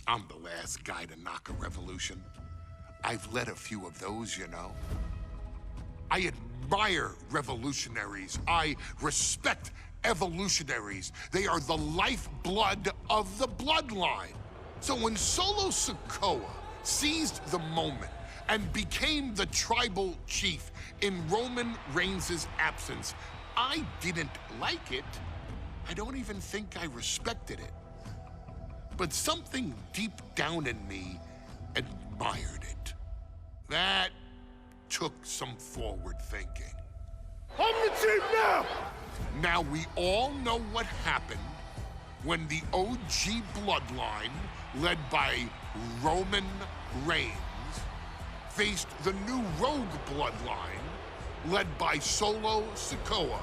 I'm the last guy to knock a revolution. I've led a few of those, you know. I admire revolutionaries. I respect evolutionaries. They are the lifeblood of the bloodline. So when Solo Sikoa seized the moment and became the tribal chief in Roman Reigns' absence, I didn't like it. I don't even think I respected it. But something deep down in me admired it. That took some forward thinking. I'm the chief now! Now we all know what happened when the OG bloodline, led by Roman Reigns, faced the new rogue bloodline, led by Solo Sikoa,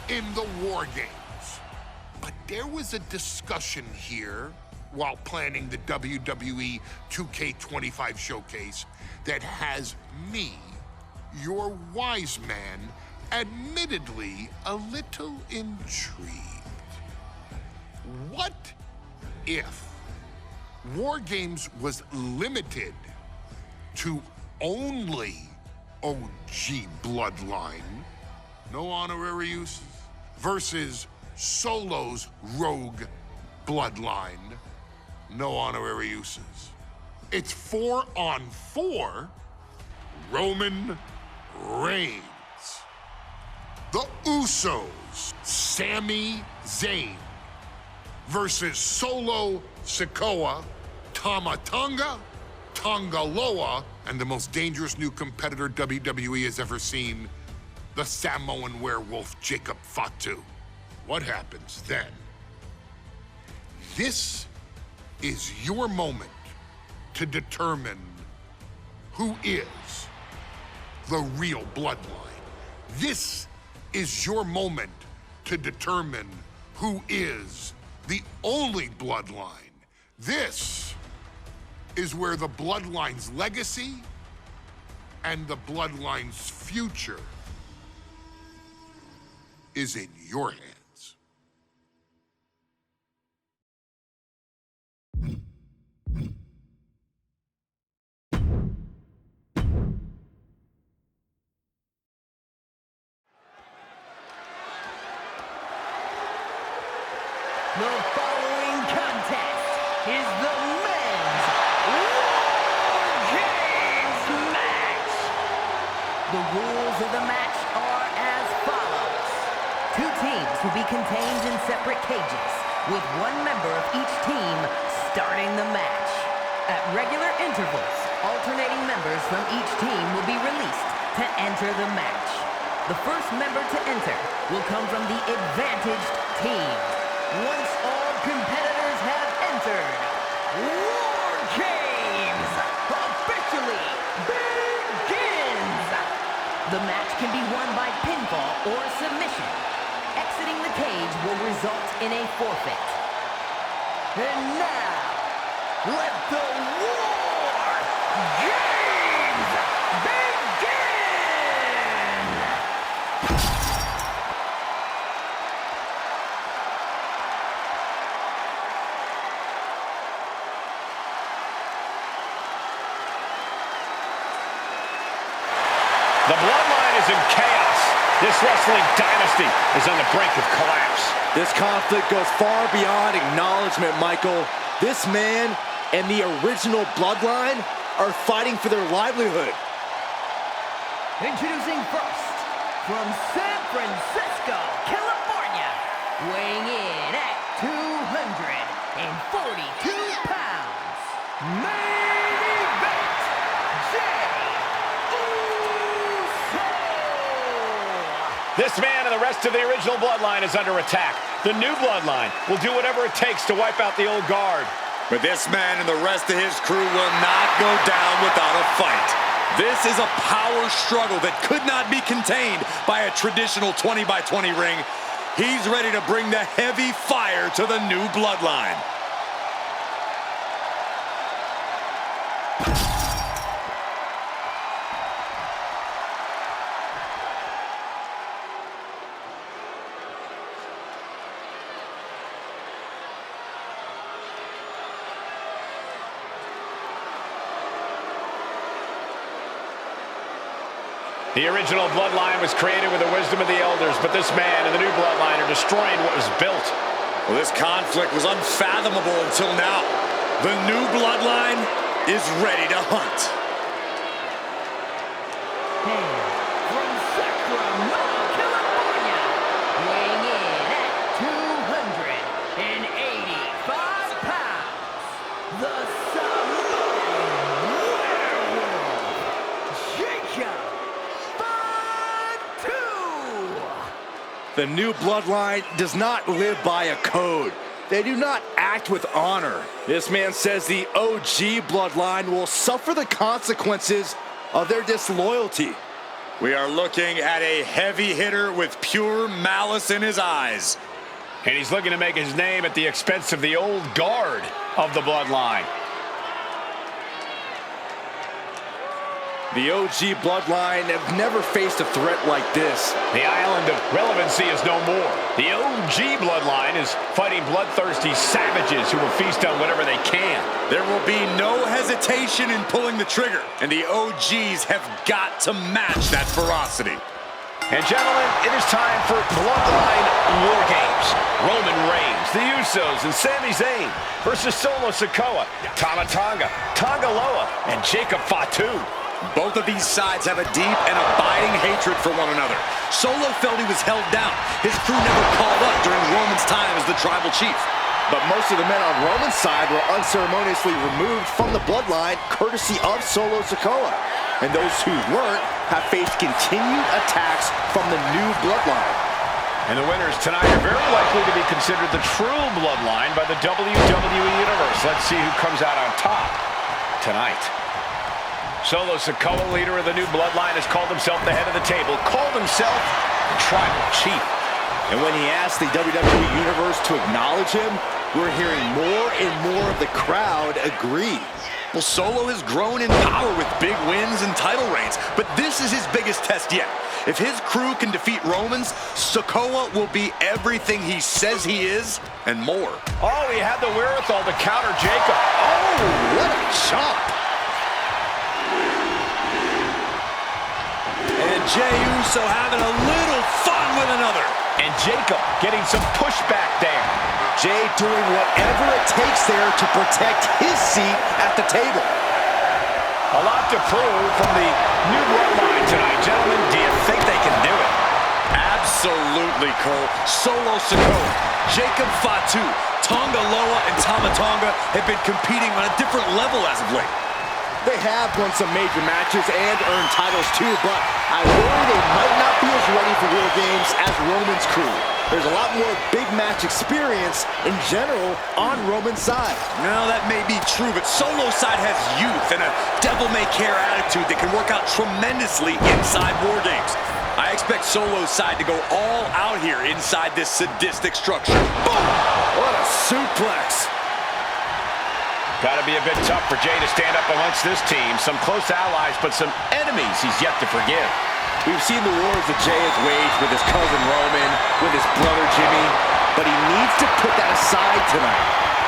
in the WarGames. But there was a discussion here while planning the WWE 2K25 showcase that has me, your wise man, admittedly a little intrigued. What if WarGames was limited to only OG bloodline, no honorary uses, versus Solo's rogue bloodline, no honorary uses? It's 4-on-4 Roman Reigns. The Usos, Sami Zayn, versus Solo Sikoa, Tama Tonga, Tonga Loa, and the most dangerous new competitor WWE has ever seen, the Samoan werewolf Jacob Fatu. What happens then? This is your moment to determine who is the real bloodline. This is your moment to determine who is the only bloodline. This is where the bloodline's legacy and the bloodline's future is in your hands. The following contest is the men's WarGames match. The rules of the match are as follows. Two teams will be contained in separate cages, with one member of each team starting the match. At regular intervals, alternating members from each team will be released to enter the match. The first member to enter will come from the advantaged team. Once all competitors have entered, WarGames officially begins! The match can be won by pinfall or submission. Exiting the cage will result in a forfeit. And now, let the WarGames begin! The Bloodline is in chaos. This wrestling dynasty is on the brink of collapse. This conflict goes far beyond acknowledgement, Michael. This man and the original Bloodline are fighting for their livelihood. Introducing first, from San Francisco, California, weighing in at 242 pounds, main event, This man and the rest of the original Bloodline is under attack. The new Bloodline will do whatever it takes to wipe out the old guard. But this man and the rest of his crew will not go down without a fight. This is a power struggle that could not be contained by a traditional 20-by-20 ring. He's ready to bring the heavy fire to the new Bloodline. The original Bloodline was created with the wisdom of the elders, but this man and the new Bloodline are destroying what was built. Well, this conflict was unfathomable until now. The new Bloodline is ready to hunt. From Sacramento, California, weighing in at 285 pounds, the Samoan Werewolf, Jacob Fatu. The new Bloodline does not live by a code. They do not act with honor. This man says the OG Bloodline will suffer the consequences of their disloyalty. We are looking at a heavy hitter with pure malice in his eyes. And he's looking to make his name at the expense of the old guard of the Bloodline. The OG Bloodline have never faced a threat like this. The island of relevancy is no more. The OG Bloodline is fighting bloodthirsty savages who will feast on whatever they can. There will be no hesitation in pulling the trigger, and the OGs have got to match that ferocity. And gentlemen, it is time for Bloodline WarGames. Roman Reigns, the Usos, and Sami Zayn versus Solo Sikoa, Tama Tonga, Tonga Loa, and Jacob Fatu. Both of these sides have a deep and abiding hatred for one another. Solo felt he was held down. His crew never called up during Roman's time as the tribal chief. But most of the men on Roman's side were unceremoniously removed from the Bloodline courtesy of Solo Sikoa. And those who weren't have faced continued attacks from the new Bloodline. And the winners tonight are very likely to be considered the true Bloodline by the WWE Universe. Let's see who comes out on top tonight. Solo Sikoa, leader of the new Bloodline, has called himself the head of the table, called himself the tribal chief. And when he asked the WWE Universe to acknowledge him, we're hearing more and more of the crowd agree. Well, Solo has grown in power with big wins and title reigns, but this is his biggest test yet. If his crew can defeat Romans, Sikoa will be everything he says he is and more. Oh, he had the wherewithal to counter Jacob. Oh, what a chop! And Jey Uso having a little fun with another. And Jacob getting some pushback there. Jey doing whatever it takes there to protect his seat at the table. A lot to prove from the new Bloodline tonight. Gentlemen, do you think they can do it? Absolutely, Cole. Solo Sikoa, Jacob Fatu, Tonga Loa, and Tama Tonga have been competing on a different level as of late. They have won some major matches and earned titles too, but I worry they might not be as ready for WarGames as Roman's crew. There's a lot more big match experience in general on Roman's side. No, that may be true, but Solo's side has youth and a devil-may-care attitude that can work out tremendously inside WarGames. I expect Solo's side to go all out here inside this sadistic structure. Boom! What a suplex! Got to be a bit tough for Jey to stand up amongst this team. Some close allies, but some enemies he's yet to forgive. We've seen the wars that Jey has waged with his cousin Roman, with his brother Jimmy, but he needs to put that aside tonight.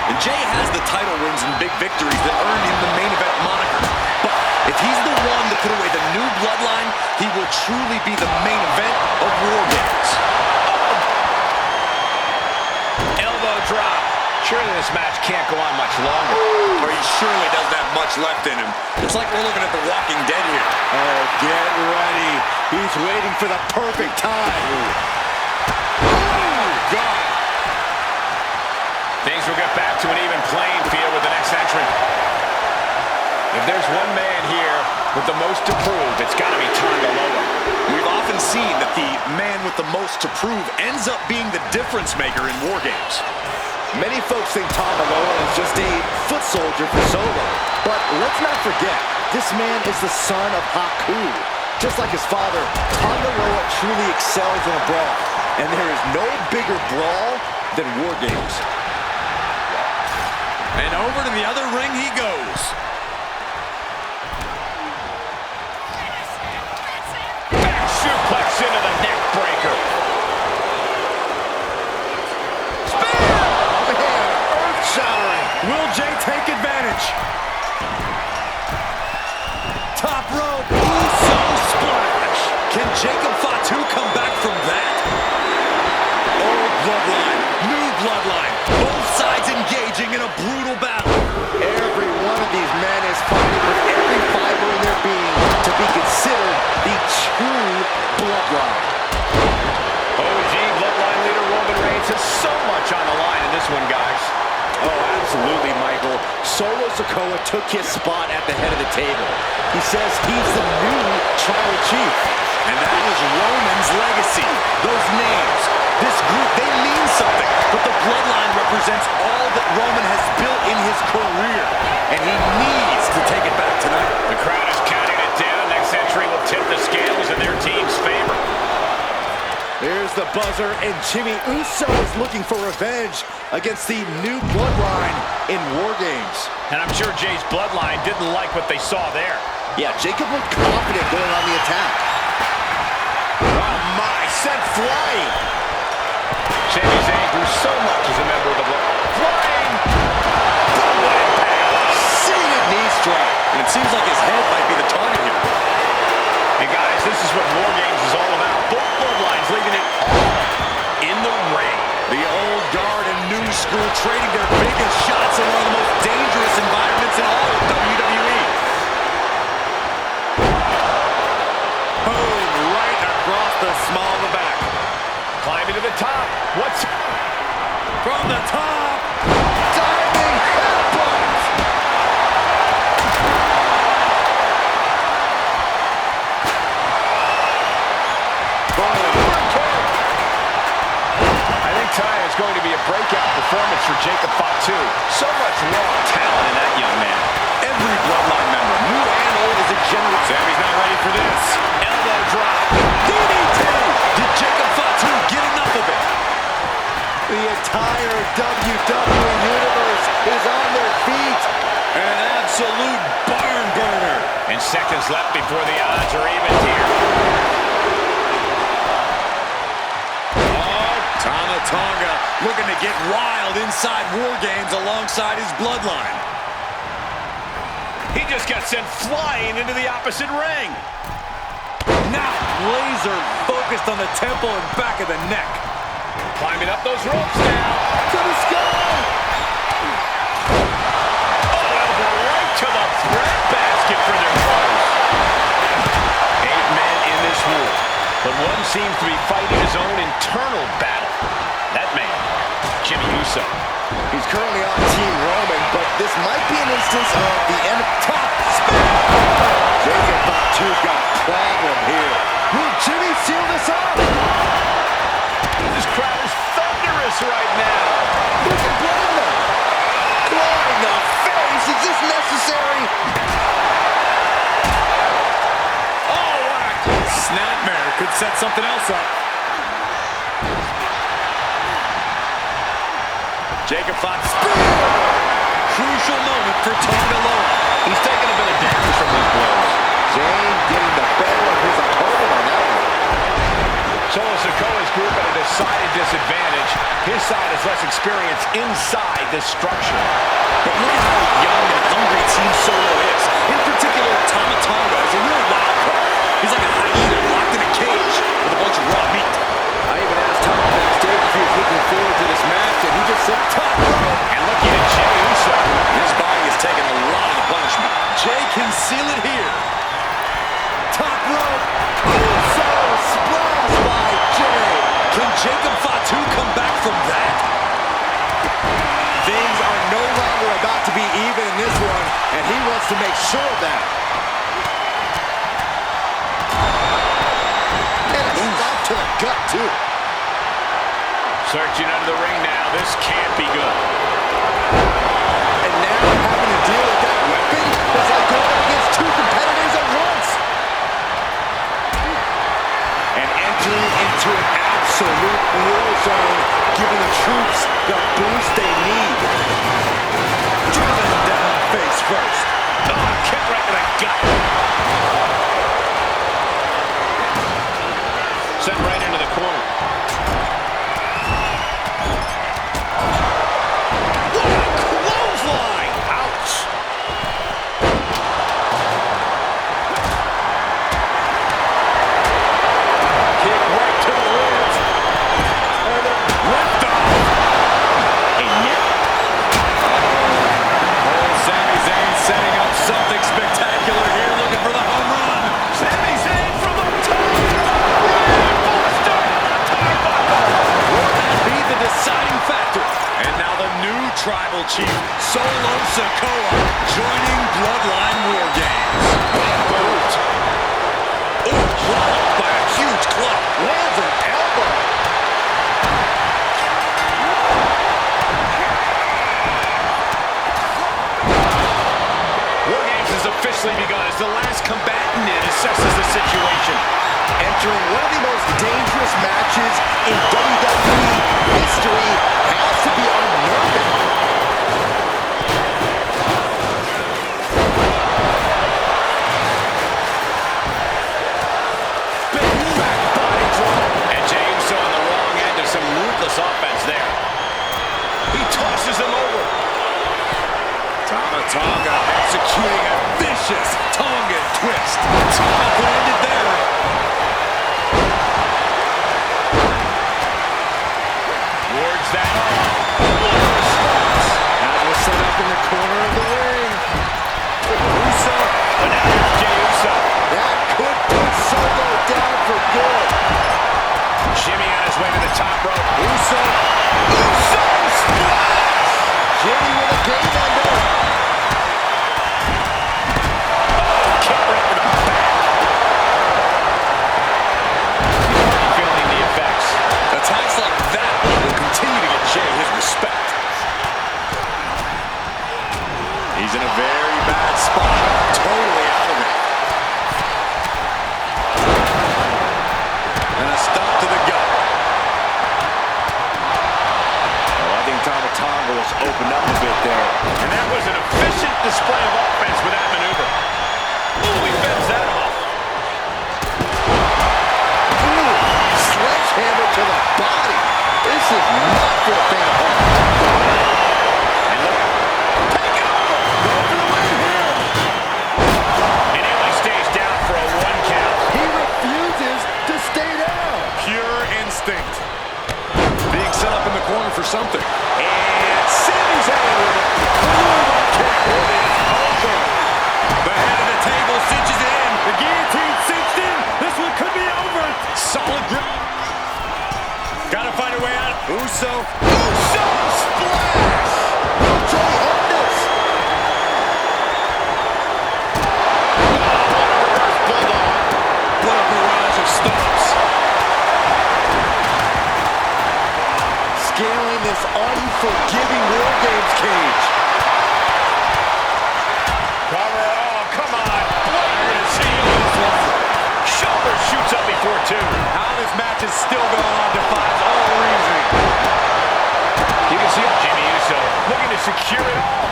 And Jey has the title wins and big victories that earned him the main event moniker. But if he's the one to put away the new Bloodline, he will truly be the main event of WarGames. Elbow drop. Surely this match can't go on much longer. Or he surely doesn't have much left in him. Looks like we're looking at The Walking Dead here. Oh, get ready. He's waiting for the perfect time. Oh, God. Things will get back to an even playing field with the next entrant. If there's one man here with the most to prove, it's got to be Tonga Loa. We've often seen that the man with the most to prove ends up being the difference maker in WarGames. Many folks think Tonga Loa is just a foot soldier for Solo. But let's not forget, this man is the son of Haku. Just like his father, Tonga Loa truly excels in a brawl. And there is no bigger brawl than WarGames. And over to the other ring he goes. Back suplex into the neck breaker. Will Jey take advantage? Top rope, Uso splash. this one, guys. Oh, absolutely, Michael. Solo Sikoa took his spot at the head of the table. He says he's the new tribal chief. And that is Roman's legacy. Those names, this group, they mean something. But the Bloodline represents all that Roman has built in his career. And he needs to take it back tonight. The crowd is counting it down. Next entry will tip the scales in their team's favor. There's the buzzer, and Jimmy Uso is looking for revenge against the new Bloodline in WarGames. And I'm sure Jay's Bloodline didn't like what they saw there. Yeah, Jacob looked confident going on the attack. Oh my, sent flying. Sami Zayn grew so much as a member of the Bloodline. Flying! Seated knee strike. And it seems like his head might be the target here. And guys, this is what WarGames is all about. Both Bloodlines leaving it all in the ring. The old guard and new school trading their biggest shots in one of the most dangerous environments in all of WWE. Boom, right across the small of the back. Climbing to the top. What's From the top, diving headbutt. I think tonight is going to be a breakout performance for Jacob Fatu. So much raw talent in that young man. Every Bloodline member, new and old, is a general. Sammy's not ready for this. Elbow drop. DDT. Did Jacob Fatu get enough of it? The entire WWE Universe is on their feet. An absolute barn burner. And seconds left before the odds are even here. Tama Tonga looking to get wild inside WarGames alongside his Bloodline. He just got sent flying into the opposite ring. Now laser focused on the temple and back of the neck. Climbing up those ropes now. To the sky! Oh, elbow right to the breadbasket for their foes. 8 men in this war, but one seems to be fighting his own internal battle. That man, Jimmy Uso. He's currently on Team Roman, but this might be an instance of the end of top spin. Jacob Fatu's got a problem here. Will Jimmy seal this up? This crowd is thunderous right now. Who can blame them? Claw in the face. Is this necessary? Oh, what a snapmare. Could set something else up. Jacob Fatu spear. Crucial moment for Tonga Loa. He's taking a bit of damage from these blows. Zayn getting the better of his opponent on that one. Solo Sikoa's group at a decided disadvantage. His side is less experienced inside this structure. But look at how young and hungry Team Solo is. In particular, Tama Tonga is a real wild card. He's like a hyena locked in a cage with a bunch of raw meat. I even asked Tom backstage if he was looking forward to this match, and he just said top rope. And looking at Jimmy Uso. His body is taking a lot of the punishment. Jay can seal it here. Top rope. Uso splash by Jay. Can Jacob Fatu come back from that? Things are no longer about to be even in this one, and he wants to make sure of that. And a stop to the gut, too. Searching under the ring now. This can't be good. And now having to deal with that weapon is like going up against two competitors at once. And entering into an absolute war zone, giving the troops the boost they need. Driven down face first. Oh, kick right to the gut. Sent right into the corner. What a clothesline! Ouch! Kick right to the ribs. Left off. And yet, tribal chief, Solo Sikoa, joining Bloodline WarGames. Boot. Ooh, blocked by a huge club. Lands an elbow. WarGames has officially begun as the last combatant assesses the situation. Entering one of the most dangerous matches in WWE history has to be unnerving. Big back body drop. And James on the wrong end of some ruthless offense there. He tosses him over. Tonga executing a vicious Tongan twist. Tonga landed there. Towards that. As was set up in the corner of the ring. Uso. But now here's Jey Uso. That could put Solo down for good. Jimmy on his way to the top rope. Uso. Uso splash! Jimmy with a game ender. Kick right to the back. Feeling the effects. Attacks like that will continue to get Jey his respect. He's in a very bad spot. Totally out of it. And a stop to the gut. Oh, I think Tonga was opened up a bit there. And that was an efficient display of offense with that maneuver. Ooh, he fends that off. Ooh, sledgehammer to the body. This is not for a fan of home. And look out. Take it over. Go for the win here. And he only stays down for a 1 count. He refuses to stay down. Pure instinct. Being set up in the corner for something. And Sammy's head with it. Kick. It is over. The head of the table cinches it in. The guillotine cinched in. This one could be over. Solid grip. Gotta find a way out. Uso. Uso splash. Jey Hardness. What a barrage of stomps. Scaling this unforgiving WarGames cage. Cover. Oh, come on. Blair to see this one. Shoulder shoots up before 2. How this match is still going on defies all reasoning. You can see Jimmy Uso looking to secure it all.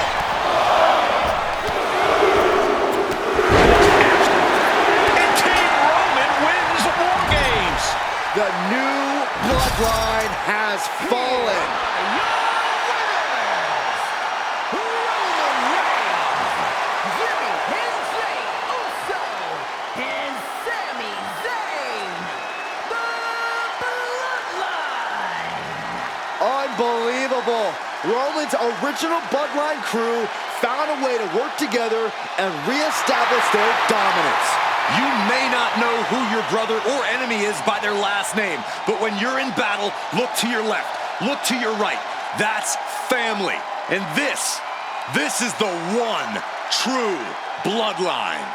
And Team Roman wins WarGames. The new Bloodline has fallen. Unbelievable. Roman's original Bloodline crew found a way to work together and reestablish their dominance. You may not know who your brother or enemy is by their last name, but when you're in battle, look to your left, look to your right. That's family. And this is the one true Bloodline.